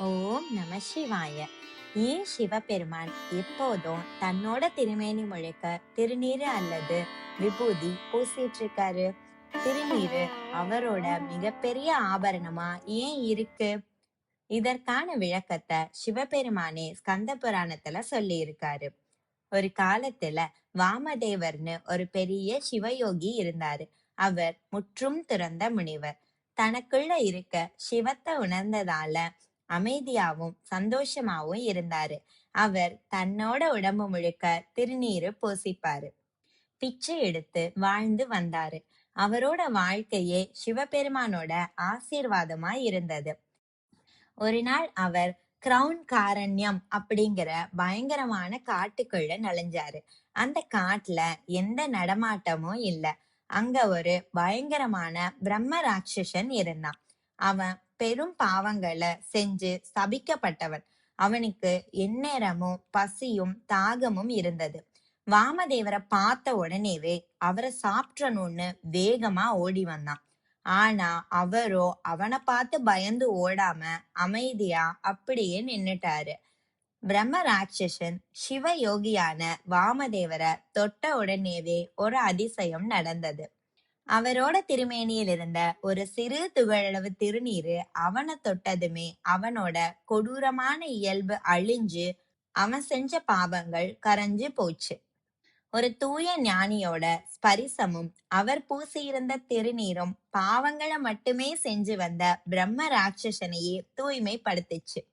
ஓம் நம சிவாய. ஏன் சிவபெருமான் எப்போதும் தன்னோட திருமேனி முழுக்க திருநீரு அல்லது விபூதி பூசிட்டு இருக்காரு? திருநீரு அவரோட மிகப்பெரிய ஆபரணமா ஏன் இருக்கு? இதற்கான விளக்கத்தை சிவபெருமானே ஸ்கந்த புராணத்துல சொல்லி இருக்காரு. ஒரு காலத்துல வாமதேவர்னு ஒரு பெரிய சிவயோகி இருந்தாரு. அவர் முற்றும் துறந்த முனிவர். தனக்குள்ள இருக்க சிவத்தை உணர்ந்ததால அமைதியாவும் சந்தோஷமாவும் இருந்தாரு. அவர் தன்னோட உடம்பு முழுக்க திருநீரு பூசிப்பாரு. பிச்சை எடுத்து வாழ்ந்து வந்தாரு. அவரோட வாழ்க்கையே சிவபெருமானோட ஆசீர்வாதமா இருந்தது. ஒரு நாள் அவர் கிரவுன் காரண்யம் அப்படிங்கிற பயங்கரமான காட்டுக்குள்ள நுழைஞ்சாரு. அந்த காட்டுல எந்த நடமாட்டமும் இல்ல. அங்க ஒரு பயங்கரமான பிரம்ம ராட்சசன் இருந்தான். அவன் பெரும் பாவங்களை செஞ்சு சபிக்கப்பட்டவன். அவனுக்கு எந்நேரமும் பசியும் தாகமும் இருந்தது. வாமதேவரை பார்த்த உடனேவே அவரை சாப்பிடணும்னு வேகமா ஓடி வந்தான். ஆனா அவரோ அவனை பார்த்து பயந்து ஓடாம அமைதியா அப்படியே நின்னுட்டாரு. பிரம்ம ராட்சசன் சிவ யோகியான வாமதேவரை தொட்ட உடனேவே ஒரு அதிசயம் நடந்தது. அவரோட திருமேனியில் இருந்த ஒரு சிறு துகளவு திருநீரு அவனை தொட்டதுமே அவனோட கொடூரமான இயல்பு அழிஞ்சு அவன் செஞ்ச பாவங்கள் கரைஞ்சு போச்சு. ஒரு தூய ஞானியோட ஸ்பரிசமும் அவர் பூசியிருந்த திருநீரும் பாவங்களை மட்டுமே செஞ்சு வந்த பிரம்ம ராட்சசனையே தூய்மைப்படுத்துச்சு.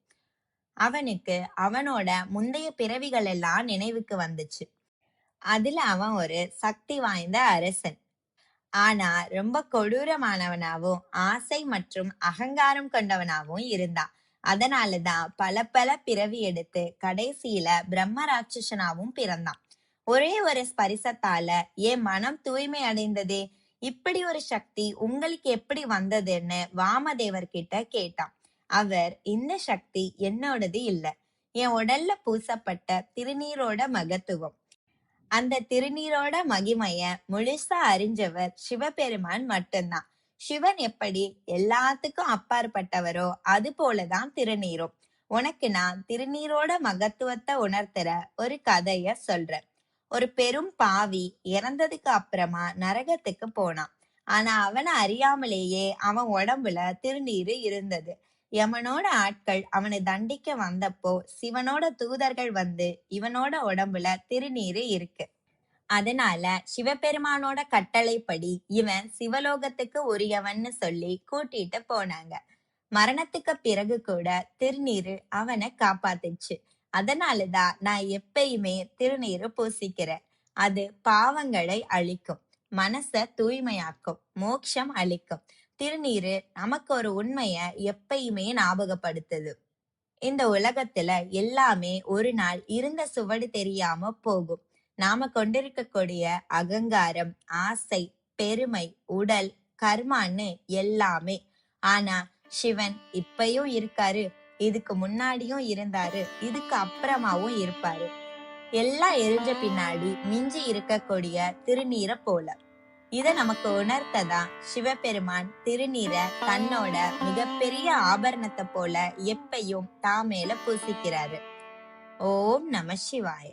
அவனுக்கு அவனோட முந்தைய பிறவிகள் எல்லாம் நினைவுக்கு வந்துச்சு. அதுல அவன் ஒரு சக்தி வாய்ந்த அரசன். ஆனா ரொம்ப கொடூரமானவனாவும் ஆசை மற்றும் அகங்காரம் கொண்டவனாவும் இருந்தான். அதனாலதான் பல பல பிறவி எடுத்து கடைசியில பிரம்ம ராட்சசனாவும் பிறந்தான். ஒரே ஒரு ஸ்பரிசத்தால என் மனம் தூய்மை அடைந்ததே, இப்படி ஒரு சக்தி உங்களுக்கு எப்படி வந்ததுன்னு வாமதேவர் கிட்ட கேட்டான். அவர், இந்த சக்தி என்னோடது இல்ல, என் உடல்ல பூசப்பட்ட திருநீரோட மகத்துவம். அந்த திருநீரோட மகிமைய முழுசா அறிஞ்சவர் சிவபெருமான் மட்டும்தான். சிவன் எப்படி எல்லாத்துக்கும் அப்பாற்பட்டவரோ அது போலதான் திருநீரும். உனக்கு நான் திருநீரோட மகத்துவத்தை உணர்த்துற ஒரு கதைய சொல்றேன். ஒரு பெரும் பாவி இறந்ததுக்கு அப்புறமா நரகத்துக்கு போனான். ஆனா அவனை அறியாமலேயே அவன் உடம்புல திருநீரு இருந்தது. யமனோட ஆட்கள் அவனை தண்டிக்க வந்தப்போ சிவனோட தூதர்கள் வந்து இவனோட உடம்புல திருநீரு இருக்கு. அதனால சிவபெருமானோட கட்டளைப்படி இவன் சிவலோகத்துக்கு உரியவன்னு சொல்லி கூட்டிட்டு போனாங்க. மரணத்துக்கு பிறகு கூட திருநீரு அவனை காப்பாத்துச்சு. அதனாலதான் நான் எப்பயுமே திருநீரு பூசிக்கிறேன். அது பாவங்களை அழிக்கும், மனச தூய்மையாக்கும், மோட்சம் அளிக்கும். திருநீரு நமக்கு ஒரு உண்மைய எப்பயுமே ஞாபகப்படுத்துது. இந்த உலகத்துல எல்லாமே ஒரு நாள் இருந்த சுவடு தெரியாம போகும். நாம கொண்டிருக்கக்கூடிய அகங்காரம், ஆசை, பெருமை, உடல், கர்மான்னு எல்லாமே. ஆனா சிவன் இப்பயும் இருக்காரு, இதுக்கு முன்னாடியும் இருந்தாரு, இதுக்கு அப்புறமாவும் இருப்பாரு. எல்லாம் எரிஞ்ச பின்னாடி மிஞ்சி இருக்கக்கூடிய திருநீரை போல. இத நமக்கு உணர்த்ததான் சிவபெருமான் திருநீரை தன்னோட மிகப்பெரிய ஆபரணத்தை போல எப்பையும் தாமேல பூசிக்கிறாரு. ஓம் நம சிவாய.